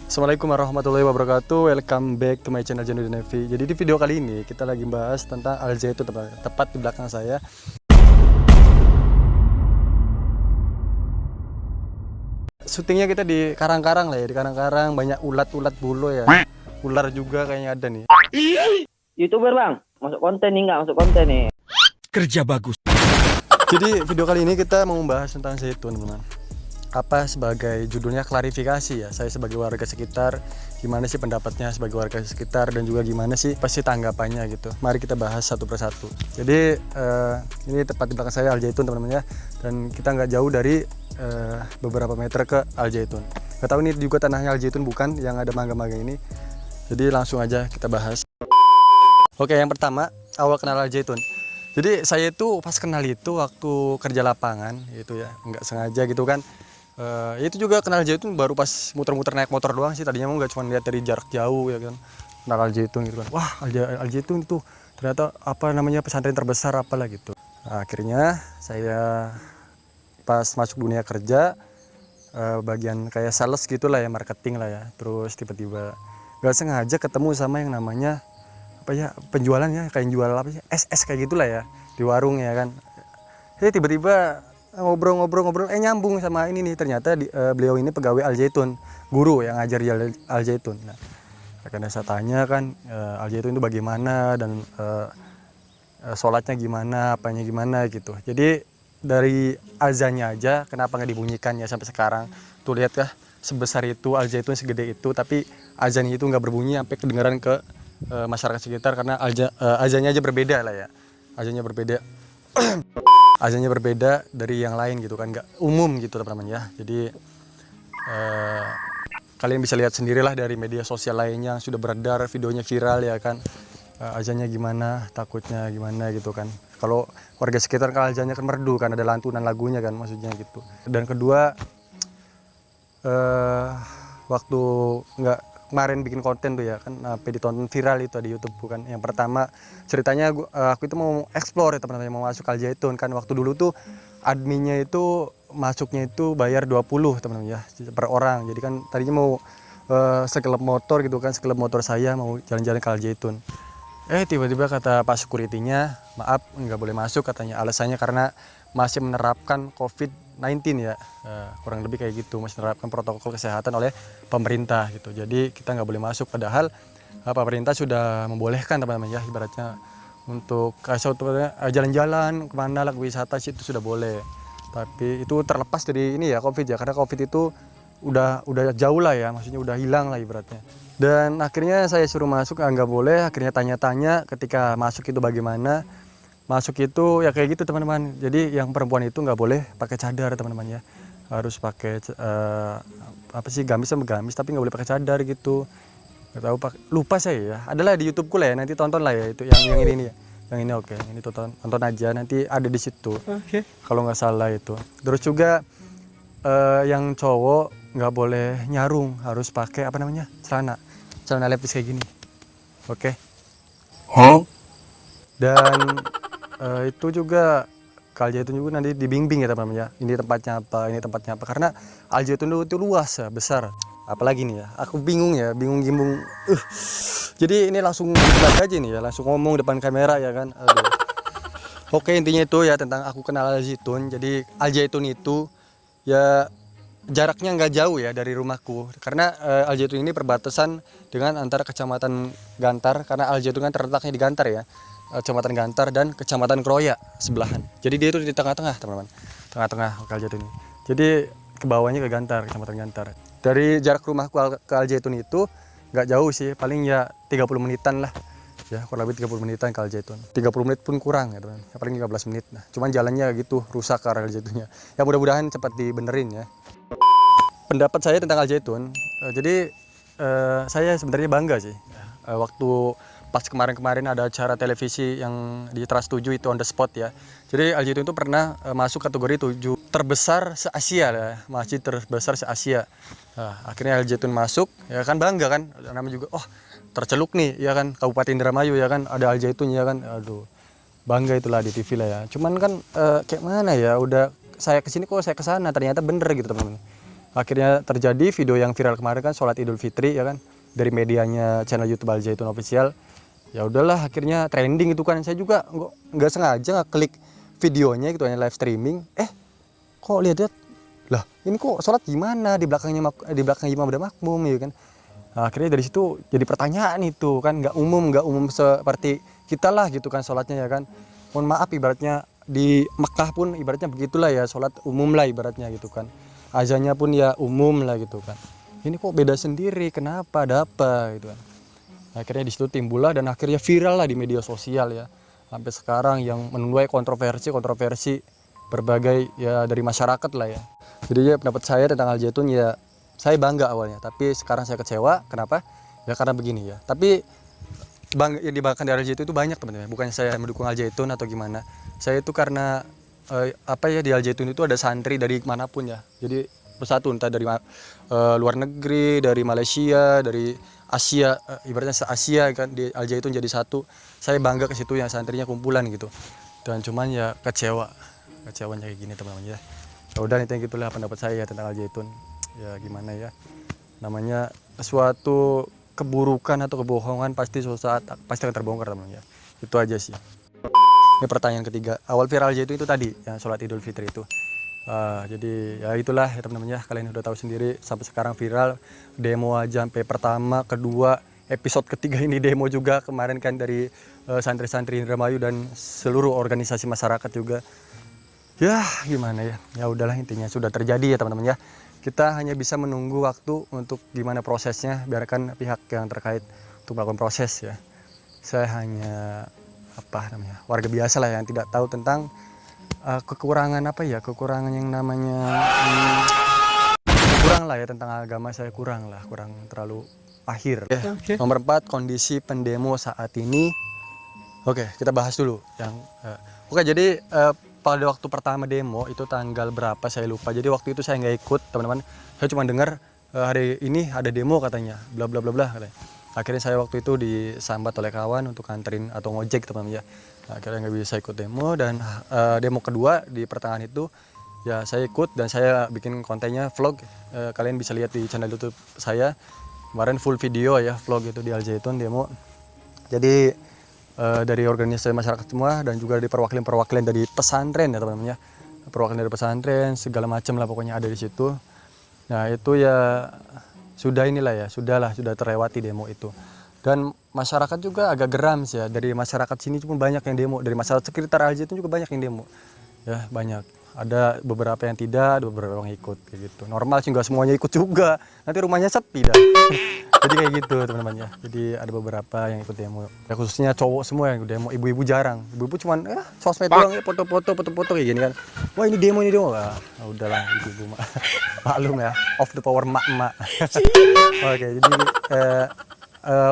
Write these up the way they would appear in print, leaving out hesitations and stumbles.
Assalamualaikum warahmatullahi wabarakatuh. Welcome back to my channel Janudin Nevi. Jadi di video kali ini kita lagi bahas tentang Al Zaitun, tepat di belakang saya. Syutingnya kita di Karang-Karang lah ya, di Karang-Karang banyak ulat-ulat bulu ya. Ular juga kayaknya ada nih. YouTuber bang, masuk konten nih, nggak masuk konten nih. Kerja bagus. Jadi video kali ini kita mau membahas tentang zaitun, teman-teman. Apa sebagai judulnya klarifikasi ya, saya sebagai warga sekitar, gimana sih pendapatnya sebagai warga sekitar dan juga gimana sih pasti tanggapannya gitu. Mari kita bahas satu persatu. Jadi ini tepat di belakang saya Al Zaitun, teman-teman ya, dan kita nggak jauh dari beberapa meter ke Al Zaitun. Gak tahu ini juga tanahnya Al Zaitun bukan, yang ada mangga-mangga ini. Jadi langsung aja kita bahas. Oke, yang pertama awal kenal Al Zaitun. Jadi saya itu pas kenal itu waktu kerja lapangan gitu ya, nggak sengaja gitu kan. Itu juga kenal Al Zaitun baru pas muter-muter naik motor doang sih. Tadinya mau nggak cuma lihat dari jarak jauh ya kan, kenal Al Zaitun gitu kan. Wah, Al Zaitun itu ternyata apa namanya pesantren terbesar apalah gitu. Nah, akhirnya saya pas masuk dunia kerja bagian kayak sales gitulah ya, marketing lah ya. Terus tiba-tiba nggak sengaja ketemu sama yang namanya apa ya, penjualan ya, kayak jual apa sih, es kayak gitulah ya di warung ya kan. Jadi tiba-tiba ngobrol nyambung sama ini nih, ternyata beliau ini pegawai Al Zaitun, guru yang ngajar di Al Zaitun. Nah, karena saya tanya kan Al Zaitun itu bagaimana dan sholatnya gimana, apanya gimana gitu. Jadi dari azannya aja kenapa nggak dibunyikan ya sampai sekarang. Tuh lihat kah, sebesar itu Al Zaitun, segede itu, tapi azannya itu nggak berbunyi sampai kedengaran ke masyarakat sekitar karena azannya aja berbeda lah ya. Azannya berbeda. Azannya berbeda dari yang lain gitu kan, nggak umum gitu teman-teman ya. Jadi kalian bisa lihat sendirilah dari media sosial lainnya yang sudah beredar, videonya viral ya kan. Azannya gimana, takutnya gimana gitu kan. Kalau warga sekitar kan azannya kan merdu kan, ada lantunan lagunya kan maksudnya gitu. Dan kedua waktu nggak kemarin bikin konten tuh ya kan, sampai ditonton viral itu di YouTube bukan. Yang pertama ceritanya aku itu mau explore ya teman-teman, mau masuk Al Zaitun kan. Waktu dulu tuh adminnya itu masuknya itu bayar 20 teman-teman ya per orang. Jadi kan tadinya mau sekelap motor gitu kan, sekelap motor saya mau jalan-jalan ke Al Zaitun. Tiba-tiba kata Pak Security-nya, maaf nggak boleh masuk katanya. Alasannya karena masih menerapkan COVID-19 ya, kurang lebih kayak gitu, masih menerapkan protokol kesehatan oleh pemerintah gitu. Jadi kita nggak boleh masuk, padahal pemerintah sudah membolehkan teman-teman ya, ibaratnya untuk kasih jalan-jalan kemana lah, wisata sih itu sudah boleh. Tapi itu terlepas dari ini ya, COVID ya, karena COVID itu udah jauh lah ya, maksudnya udah hilang lah ibaratnya. Dan akhirnya saya suruh masuk, nggak boleh. Akhirnya tanya-tanya ketika masuk itu bagaimana. Masuk itu ya kayak gitu teman-teman. Jadi yang perempuan itu nggak boleh pakai cadar teman-teman ya, harus pakai apa sih, gamis sama gamis, tapi nggak boleh pakai cadar gitu. Nggak tahu lupa saya ya. Adalah di YouTubeku lah ya, nanti tonton lah ya itu yang ini nih ya. Yang ini oke, ini tonton aja, nanti ada di situ. Oke. Kalau nggak salah itu. Terus juga yang cowok nggak boleh nyarung, harus pakai apa namanya, celana lepis kayak gini. Oke. Dan itu juga Al Zaitun juga nanti dibimbing ya teman-teman ya, ini tempatnya apa, karena Al Zaitun itu luas ya, besar. Apalagi nih ya, aku bingung gimbung. Jadi ini langsung jelas aja nih ya, langsung ngomong depan kamera ya kan. Aduh. Oke, intinya itu ya tentang aku kenal Al Zaitun. Jadi Al Zaitun itu ya jaraknya nggak jauh ya dari rumahku, karena Al Zaitun ini perbatasan dengan antara kecamatan Gantar, karena Al Zaitun kan terletaknya di Gantar ya, kecamatan Gantar dan kecamatan Kroya sebelahan. Jadi dia itu di tengah-tengah teman-teman, tengah-tengah Al Zaitun ini. Jadi ke bawahnya ke Gantar, kecamatan Gantar. Dari jarak rumahku ke Al Zaitun itu nggak jauh sih, paling ya 30 menitan lah ya, kurang lebih 30 menitan ke Al Zaitun. 30 menit pun kurang ya teman, paling 15 menit. Nah, cuman jalannya gitu rusak ke arah Al Zaitunnya ya, mudah-mudahan cepat dibenerin ya. Pendapat saya tentang Al Zaitun, jadi saya sebenarnya bangga sih. Waktu pas kemarin ada acara televisi yang di Trans 7 itu on the spot ya. Jadi Al Zaitun itu pernah masuk kategori 7 terbesar se-Asia lah, masjid terbesar se-Asia. Nah, akhirnya Al Zaitun masuk, ya kan bangga kan, namanya juga terceluk nih ya kan, Kabupaten Indramayu ya kan, ada Al Zaitun ya kan. Aduh, bangga itulah di TV lah ya. Cuman kan kayak mana ya, udah saya kesini kok saya kesana, ternyata bener gitu teman-teman. Akhirnya terjadi video yang viral kemarin kan, sholat Idul Fitri ya kan, dari medianya channel YouTube Al Zaitun Official. Ya udahlah, akhirnya trending itu kan. Saya juga nggak sengaja klik videonya gitu, hanya live streaming. Kok lihat-lihat, lah ini kok sholat gimana di belakangnya, di belakang imam ada makmum ya kan. Nah, akhirnya dari situ jadi pertanyaan itu kan, nggak umum seperti kita lah gitu kan sholatnya ya kan. Mohon maaf, ibaratnya di Mekah pun ibaratnya begitulah ya, sholat umum lah ibaratnya gitu kan. Azannya pun ya umum lah gitu kan. Ini kok beda sendiri, kenapa, ada apa gitu kan. Akhirnya di situ timbullah dan akhirnya viral lah di media sosial ya. Sampai sekarang yang menuai kontroversi berbagai ya dari masyarakat lah ya. Jadi ya pendapat saya tentang Al Zaitun ya, saya bangga awalnya, tapi sekarang saya kecewa. Kenapa? Ya karena begini ya. Tapi yang dibanggakan dari Al Zaitun itu banyak teman-teman. Bukan saya mendukung Al Zaitun atau gimana. Saya itu karena di Al Zaitun itu ada santri dari manapun ya. Jadi bersatu, entah dari luar negeri, dari Malaysia, dari Asia, ibaratnya se-Asia kan, di Al Zaitun jadi satu. Saya bangga ke situ, yang santrinya kumpulan gitu. Dan cuman ya kecewanya kayak gini teman-teman ya. Ya udah, itu gitulah pendapat saya tentang Al Zaitun. Ya gimana ya, namanya suatu keburukan atau kebohongan pasti suatu saat pasti akan terbongkar teman-teman ya. Itu aja sih. Ini pertanyaan ketiga, awal viral Al Zaitun itu tadi yang sholat Idul Fitri itu. Jadi ya itulah ya teman-teman ya, kalian udah tahu sendiri sampai sekarang viral. Demo aja sampai pertama, kedua, episode ketiga ini demo juga kemarin kan dari santri-santri Indramayu dan seluruh organisasi masyarakat juga. Ya gimana ya, ya udahlah, intinya sudah terjadi ya teman-teman ya. Kita hanya bisa menunggu waktu untuk gimana prosesnya, biarkan pihak yang terkait untuk melakukan proses ya. Saya hanya warga biasa lah yang tidak tahu tentang kekurangan kekurangan yang namanya kurang lah ya tentang agama. Saya kurang terlalu pahir ya. Nomor 4, kondisi pendemo saat ini. Oke, kita bahas dulu yang jadi pada waktu pertama demo itu tanggal berapa saya lupa. Jadi waktu itu saya nggak ikut teman-teman, saya cuma dengar hari ini ada demo katanya, bla bla bla bla katanya. Akhirnya saya waktu itu disambat oleh kawan untuk anterin atau ngojek teman-teman ya. Akhirnya nggak bisa ikut demo, dan demo kedua di pertengahan itu ya saya ikut dan saya bikin kontennya vlog. Kalian bisa lihat di channel YouTube saya kemarin, full video ya vlog itu di Al Zaitun demo. Jadi dari organisasi masyarakat semua dan juga dari perwakilan dari pesantren ya teman-teman ya, perwakilan dari pesantren segala macam lah pokoknya ada di situ. Nah itu ya sudah terlewati demo itu. Dan masyarakat juga agak geram sih ya, dari masyarakat sini pun banyak yang demo, dari masyarakat sekitar Al Zaitun juga banyak yang demo ya, banyak. Ada beberapa yang tidak, ada beberapa yang ikut kayak gitu. Normal sih, nggak semuanya ikut juga, nanti rumahnya sepi dah. Jadi kayak gitu teman-teman ya. Jadi ada beberapa yang ikut demo ya, khususnya cowok semua yang ikut demo, ibu-ibu jarang. Ibu-ibu cuman sosmed doang ya, foto-foto kayak gini kan. Wah ini demo. Nah, udahlah ibu-ibu maklum ya, off the power emak-emak. Oke, jadi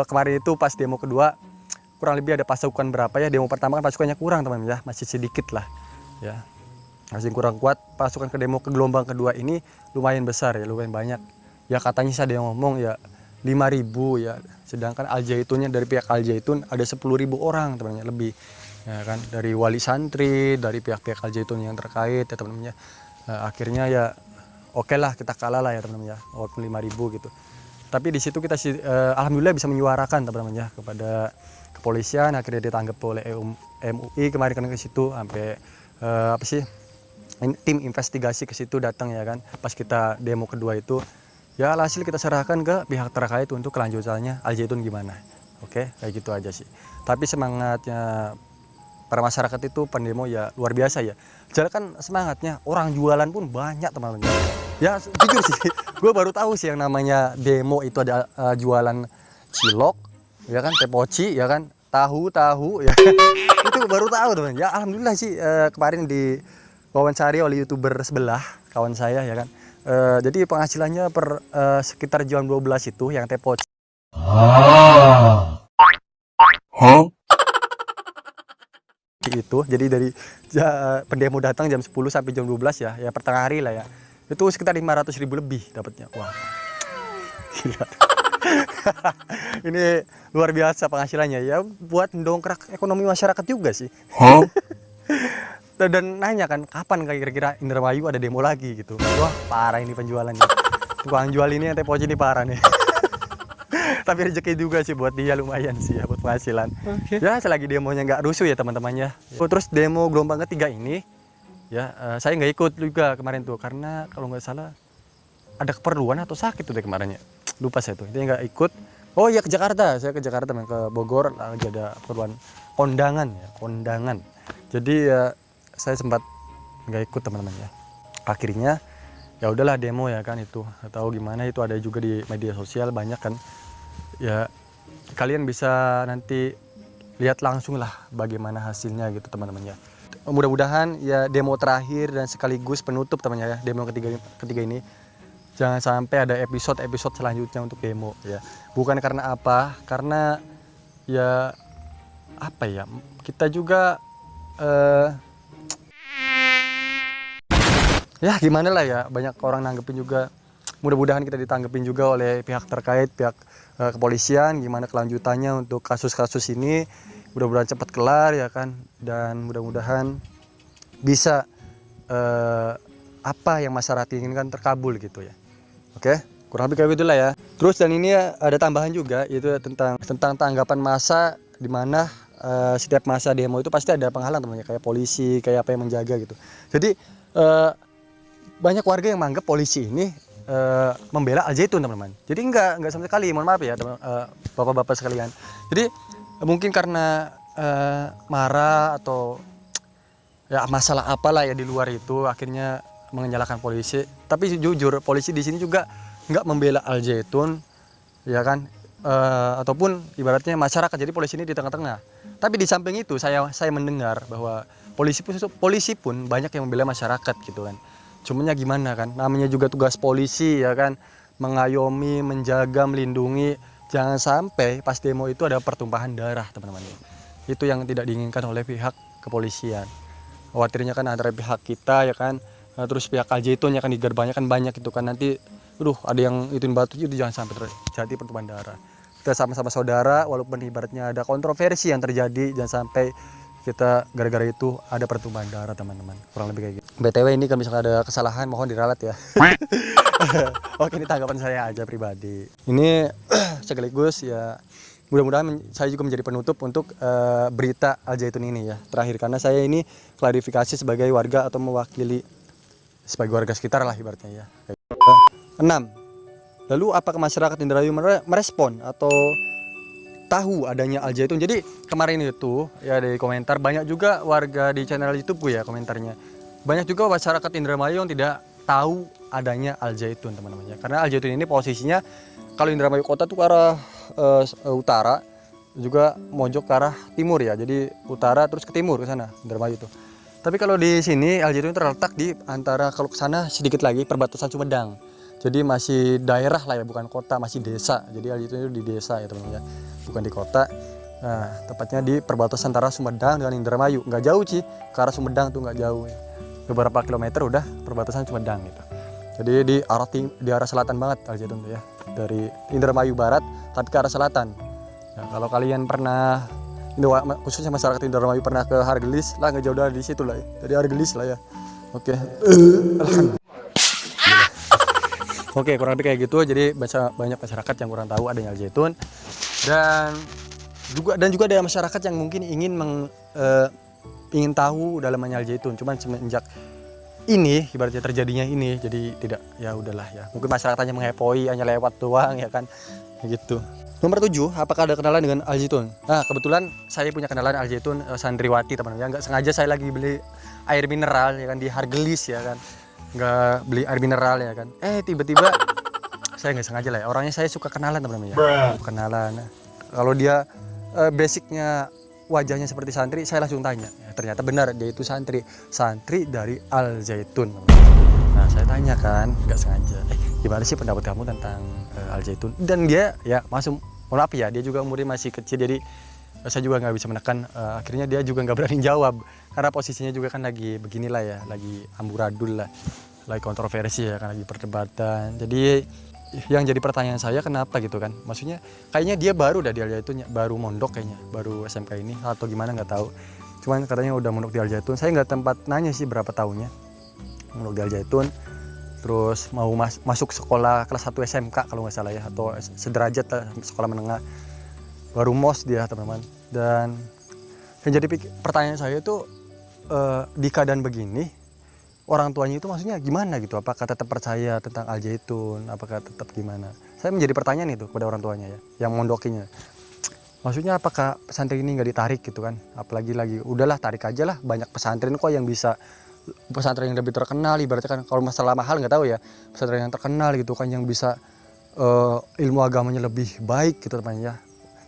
kemarin itu pas demo kedua kurang lebih ada pasukan berapa ya. Demo pertama kan pasukannya kurang teman-teman ya, masih sedikit lah ya, masih kurang kuat. Pasukan ke demo ke gelombang kedua ini lumayan besar ya, lumayan banyak ya. Katanya saya ada yang ngomong ya 5.000 ya, sedangkan Al Zaitunnya dari pihak Al Zaitun ada 10.000 orang teman-teman lebih ya kan, dari wali santri, dari pihak-pihak Al Zaitun yang terkait ya teman-teman ya. Akhirnya ya oke lah, kita kalah lah ya teman-teman ya, walaupun 5.000 gitu. Tapi di situ kita alhamdulillah bisa menyuarakan teman-teman ya kepada kepolisian. Akhirnya ditangkap oleh MUI kemarin kan ke situ, sampai tim investigasi ke situ datang ya kan, pas kita demo kedua itu. Ya hasil kita serahkan ke pihak terkait untuk kelanjutannya Al Zaitun gimana. Oke, kayak gitu aja sih. Tapi semangatnya para masyarakat itu pendemo ya luar biasa ya. Jalan kan semangatnya, orang jualan pun banyak teman-teman. Ya jujur sih, gue baru tahu sih yang namanya demo itu ada jualan cilok, ya kan, tepoci, ya kan, tahu ya. Itu baru tahu teman. Ya alhamdulillah sih, kemarin diwawancara oleh YouTuber sebelah kawan saya ya kan. Jadi penghasilannya per sekitar jam 12 itu yang tepoci. Itu jadi dari pendemo datang jam 10 sampai jam 12 ya pertengahan hari lah ya, itu sekitar 500.000 lebih dapatnya. Wah gila. Ini luar biasa penghasilannya ya, buat mendongkrak ekonomi masyarakat juga sih. Dan nanya kan kapan kira-kira Indramayu ada demo lagi gitu. Wah parah ini penjualannya. tukang jual ini yang tepoci ini parah nih. Tapi rezeki juga sih buat dia, lumayan sih ya buat penghasilan. Ya selagi demonya nggak rusuh ya teman-temannya. Terus demo gelombang ketiga ini ya saya nggak ikut juga kemarin tuh karena kalau nggak salah ada keperluan atau sakit tuh deh kemarinnya. Lupa saya tuh. Dia nggak ikut. Oh iya ke Jakarta, saya ke Jakarta ke Bogor lagi ada keperluan kondangan ya, kondangan. Jadi ya saya sempat nggak ikut teman-teman ya. Akhirnya ya udahlah demo ya kan itu. Tahu gimana itu ada juga di media sosial banyak kan. Ya kalian bisa nanti lihat langsung lah bagaimana hasilnya gitu teman-teman ya. Mudah-mudahan ya demo terakhir dan sekaligus penutup teman-teman ya demo ketiga ini. Jangan sampai ada episode selanjutnya untuk demo ya. Bukan karena apa? Karena ya apa ya? Kita juga ya gimana lah ya, banyak orang nanggepin juga. Mudah-mudahan kita ditanggepin juga oleh pihak terkait, pihak kepolisian, gimana kelanjutannya untuk kasus-kasus ini. Mudah-mudahan cepat kelar ya kan, dan mudah-mudahan bisa apa yang masyarakat inginkan terkabul gitu ya. Oke, kurang lebih kayak gitulah ya. Terus dan ini ya, ada tambahan juga yaitu tentang tanggapan massa, di mana setiap masa demo itu pasti ada penghalang temannya, kayak polisi, kayak apa yang menjaga gitu. Jadi banyak warga yang menganggap polisi ini membela Al Zaitun teman-teman. Jadi enggak sama sekali, mohon maaf ya bapak-bapak sekalian. Jadi mungkin karena marah atau ya masalah apalah ya di luar itu akhirnya menyalahkan polisi. Tapi jujur polisi di sini juga nggak membela Al Zaitun ya kan, ataupun ibaratnya masyarakat. Jadi polisi ini di tengah-tengah. Tapi di samping itu saya mendengar bahwa polisi pun banyak yang membela masyarakat gitu kan. Cuman ya gimana kan, namanya juga tugas polisi ya kan, mengayomi, menjaga, melindungi. Jangan sampai pas demo itu ada pertumpahan darah teman-teman. Itu yang tidak diinginkan oleh pihak kepolisian. Khawatirnya kan antara pihak kita ya kan, terus pihak Al Zaitun ya kan, di gerbangnya kan banyak itu kan, nanti ada yang ituin batu, itu jangan sampai terjadi pertumpahan darah. Kita sama-sama saudara, walaupun ibaratnya ada kontroversi yang terjadi, jangan sampai kita gara-gara itu ada pertumpahan darah teman-teman. Kurang lebih kayak gitu. BTW ini kalau misalnya ada kesalahan mohon diralat ya. Oke, ini tanggapan saya aja pribadi. Ini sekaligus ya, mudah-mudahan saya juga menjadi penutup untuk berita Al Zaitun ini ya. Terakhir, karena saya ini klarifikasi sebagai warga atau mewakili sebagai warga sekitar lah ibaratnya ya. 6. Lalu apakah masyarakat Indramayu merespon atau tahu adanya Al Zaitun? Jadi kemarin itu ya di komentar banyak juga warga di channel YouTube ya komentarnya. Banyak juga masyarakat Indramayu yang tidak tahu adanya Al Zaitun teman-teman ya. Karena Al Zaitun ini posisinya kalau Indramayu kota tuh ke arah utara, juga mojok ke arah timur ya. Jadi utara terus ke timur ke sana Indramayu tuh. Tapi kalau di sini Al Zaitun terletak di antara, kalau ke sana sedikit lagi perbatasan Sumedang. Jadi masih daerah lah ya, bukan kota, masih desa. Jadi Al Zaitun itu di desa ya teman-teman ya, bukan di kota. Nah, tepatnya di perbatasan antara Sumedang dengan Indramayu. Nggak jauh sih, ke arah Sumedang tuh nggak jauh. Beberapa kilometer udah perbatasan Sumedang gitu. Jadi di arah selatan banget Al Zaitun tuh ya. Dari Indramayu Barat tapi ke arah selatan. Nah, kalau kalian pernah, khususnya masyarakat Indramayu pernah ke Hargelis lah, nggak jauh dari situ lah ya. Dari Hargelis lah ya. Oke. Oke, kurang lebih kayak gitu. Jadi banyak masyarakat yang kurang tahu adanya Al Zaitun, dan juga ada masyarakat yang mungkin ingin tahu dalamnya Al Zaitun. Cuman semenjak ini ibaratnya terjadinya ini, jadi tidak, ya udahlah ya. Mungkin masyarakat hanya menghepoi, hanya lewat doang ya kan, gitu. Nomor 7, apakah ada kenalan dengan Al Zaitun? Nah, kebetulan saya punya kenalan Al Zaitun, santriwati teman-teman. Nggak sengaja saya lagi beli air mineral ya kan di Hargelis ya kan. Nggak beli air mineral ya kan. Tiba-tiba saya nggak sengaja lah ya. Orangnya saya suka kenalan teman-teman ya. Kenalan. Nah, kalau dia basicnya wajahnya seperti santri, saya langsung tanya. Ya, ternyata benar dia itu santri dari Al Zaitun. Nah, saya tanya kan, nggak sengaja. Gimana sih pendapat kamu tentang Al Zaitun? Dan dia ya mohon maaf ya, dia juga umurnya masih kecil, jadi saya juga nggak bisa menekan. Akhirnya dia juga nggak berani jawab karena posisinya juga kan lagi beginilah ya, lagi amburadul lah, lagi kontroversi ya kan, lagi perdebatan. Jadi yang jadi pertanyaan saya, kenapa gitu kan, maksudnya kayaknya dia baru di Al Zaitun, baru mondok kayaknya, baru SMK ini atau gimana nggak tahu. Cuman katanya udah mondok di Al Zaitun. Saya nggak tempat nanya sih berapa tahunnya mondok di Al Zaitun. terus mau masuk sekolah kelas 1 SMK kalau nggak salah ya, atau sederajat lah, sekolah menengah, baru MOS dia teman-teman. Dan yang jadi pertanyaan saya itu di keadaan begini orang tuanya itu maksudnya gimana gitu, apakah tetap percaya tentang Al-Zaitun, apakah tetap gimana? Saya menjadi pertanyaan itu kepada orang tuanya ya, yang mondokinya. Maksudnya apakah pesantren ini nggak ditarik gitu kan? Apalagi lagi, udahlah tarik aja lah, banyak pesantren kok yang bisa, pesantren yang lebih terkenal, ibaratnya kan kalau masalah mahal nggak tahu ya, pesantren yang terkenal gitu kan, yang bisa ilmu agamanya lebih baik gitu teman ya.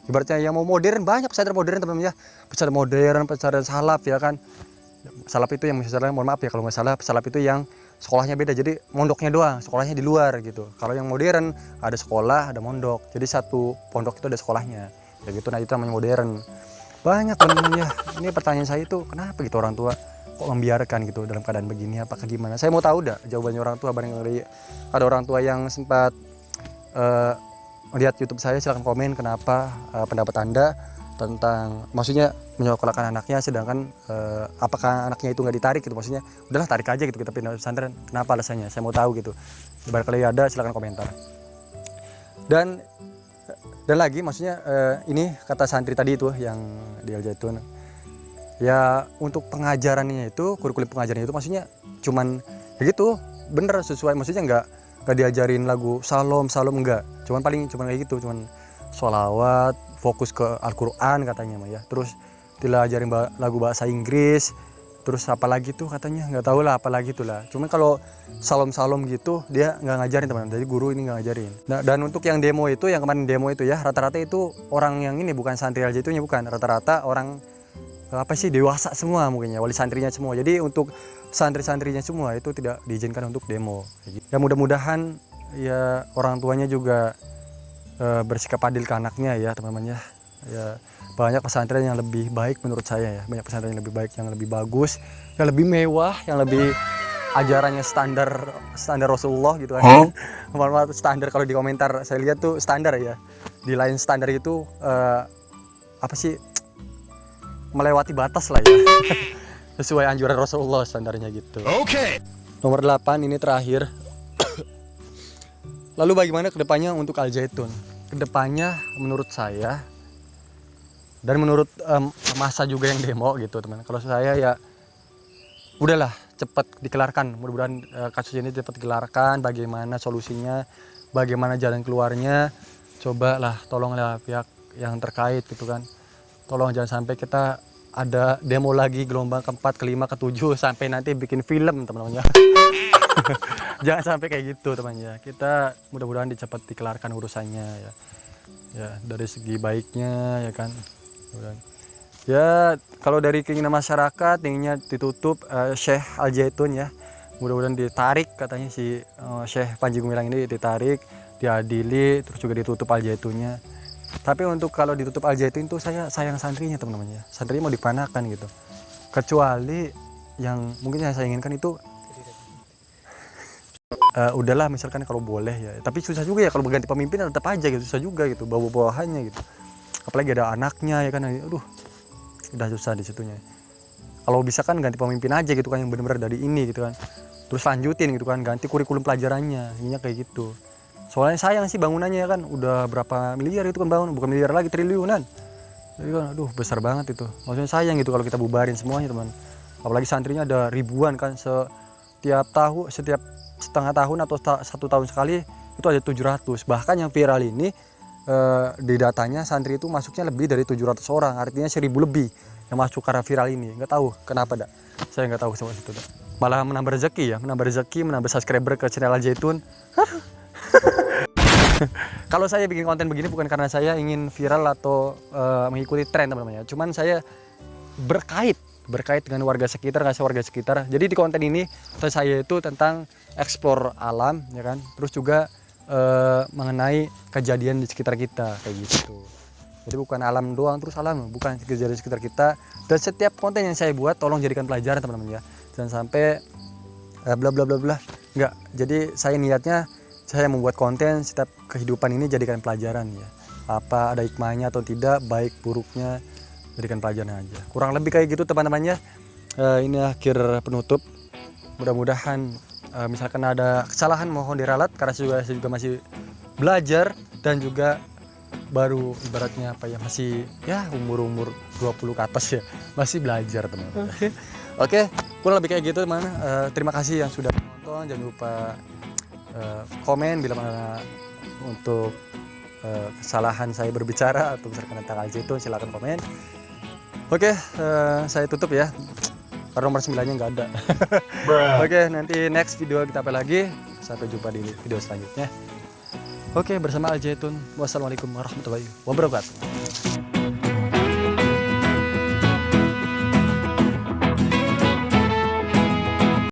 Ibaratnya yang mau modern, banyak pesantren modern teman-teman ya, pesantren modern, pesantren salaf ya kan. Salaf itu yang misalnya, mohon maaf ya kalau nggak salah, salaf itu yang sekolahnya beda, jadi mondoknya doang, sekolahnya di luar gitu. Kalau yang modern ada sekolah, ada mondok, jadi satu pondok itu ada sekolahnya ya gitu. Nah itu namanya modern. Banyak teman-teman ya, ini pertanyaan saya itu kenapa gitu orang tua kok membiarkan gitu dalam keadaan begini, apakah gimana? Saya mau tahu dah jawabannya orang tua. Barangkali ada orang tua yang sempat lihat YouTube saya, silahkan komen kenapa pendapat Anda tentang maksudnya menyekolahkan anaknya, sedangkan apakah anaknya itu nggak ditarik gitu, maksudnya udahlah tarik aja gitu kita pindah pesantren, kenapa alasannya? Saya mau tahu gitu. Barangkali ada, silahkan komentar. Dan lagi maksudnya ini kata santri tadi itu yang di Al-Zaitun ya, untuk pengajarannya itu, kurikulum pengajarannya itu maksudnya cuman begitu, bener sesuai, maksudnya nggak diajarin lagu salom enggak, cuman kayak gitu, cuman sholawat, fokus ke Al-Quran katanya mah ya, terus diajarin lagu bahasa Inggris, terus apalagi tuh katanya nggak tahu lah apalagi tuh lah, cuman kalau salom gitu dia nggak ngajarin teman-teman, jadi guru ini nggak ngajarin. Nah, dan untuk yang demo itu, yang kemarin demo itu ya, rata-rata itu orang yang ini bukan santri Al-Zaitunnya, bukan, rata-rata orang apa sih, dewasa semua mungkin ya, wali santrinya semua. Jadi untuk santri-santrinya semua itu tidak diizinkan untuk demo ya. Mudah-mudahan ya orang tuanya juga bersikap adil ke anaknya ya teman-teman ya. Ya banyak pesantren yang lebih baik menurut saya ya, banyak pesantren yang lebih baik, yang lebih bagus, yang lebih mewah, yang lebih ajarannya standar Rasulullah gitu kan. Mohon standar, kalau di komentar saya lihat tuh standar ya, di lain standar itu apa sih, melewati batas lah ya. Sesuai anjuran Rasulullah standarnya gitu. Oke. Nomor 8 ini terakhir. Lalu bagaimana kedepannya untuk Al-Zaitun? Kedepannya menurut saya dan menurut masa juga yang demo gitu teman, kalau saya ya udahlah cepat dikelarkan, mudah-mudahan kasus ini cepat dikelarkan. Bagaimana solusinya, bagaimana jalan keluarnya, cobalah tolonglah pihak yang terkait gitu kan, tolong jangan sampai kita ada demo lagi gelombang keempat, kelima, ketujuh, sampai nanti bikin film teman-teman ya. Jangan sampai kayak gitu teman ya. Kita mudah-mudahan cepat dikelarkan urusannya ya. Ya dari segi baiknya ya kan. Ya kalau dari keinginan masyarakat inginnya ditutup Syekh Al-Zaitun ya. Mudah-mudahan ditarik, katanya si Syekh Panji Gumilang ini ditarik, diadili, terus juga ditutup Al-Zaitunnya. Tapi untuk kalau ditutup Al-Zaitun itu saya sayang santrinya teman-teman ya. Santrinya mau dipanakan gitu. Kecuali yang mungkin yang saya inginkan itu udahlah misalkan kalau boleh ya. Tapi susah juga ya kalau berganti pemimpin, tetap aja gitu, susah juga gitu bawa-bawahannya gitu. Apalagi ada anaknya ya kan. Aduh, udah susah di situnya. Kalau bisa kan ganti pemimpin aja gitu kan, yang benar-benar dari ini gitu kan. Terus lanjutin gitu kan, ganti kurikulum pelajarannya. Ininya kayak gitu. Soalnya sayang sih bangunannya kan, udah berapa miliar itu kan bangun, bukan miliar lagi, triliunan. Jadi kan aduh besar banget itu. Maksudnya sayang gitu kalau kita bubarin semuanya teman. Apalagi santrinya ada ribuan kan, setiap setengah tahun atau 1 tahun sekali itu ada 700. Bahkan yang viral ini di datanya santri itu masuknya lebih dari 700 orang, artinya 1000 lebih yang masuk karena viral ini. Nggak tahu kenapa dak, saya nggak tahu soal itu dak. Malah menambah rezeki ya, menambah subscriber ke channel Al-Zaitun. Kalau saya bikin konten begini bukan karena saya ingin viral atau mengikuti tren teman-teman ya, cuman saya berkait dengan warga sekitar, ngasih warga sekitar. Jadi di konten ini saya itu tentang explore alam ya kan, terus juga mengenai kejadian di sekitar kita kayak gitu. Jadi bukan alam doang terus alam, bukan, kejadian di sekitar kita. Dan setiap konten yang saya buat tolong jadikan pelajaran teman-teman ya, jangan sampai bla bla bla bla. Enggak, jadi saya niatnya saya membuat konten setiap kehidupan ini jadikan pelajaran ya. Apa ada hikmahnya atau tidak, baik buruknya jadikan pelajaran aja. Kurang lebih kayak gitu teman-teman ya. Ini akhir penutup. Mudah-mudahan misalkan ada kesalahan mohon diralat, karena saya juga masih belajar dan juga baru ibaratnya apa ya, masih ya umur 20 ke atas ya, masih belajar teman-teman. Oke, kurang lebih kayak gitu teman. Terima kasih yang sudah menonton, jangan lupa komen bila mana untuk kesalahan saya berbicara atau misalkan tentang Al-Zaitun, silakan komen. Oke, saya tutup ya, karena nomor 9-nya nggak ada. Oke, nanti next video kita apa lagi. Sampai jumpa di video selanjutnya. Oke, bersama Al-Zaitun. Wassalamualaikum warahmatullahi wabarakatuh.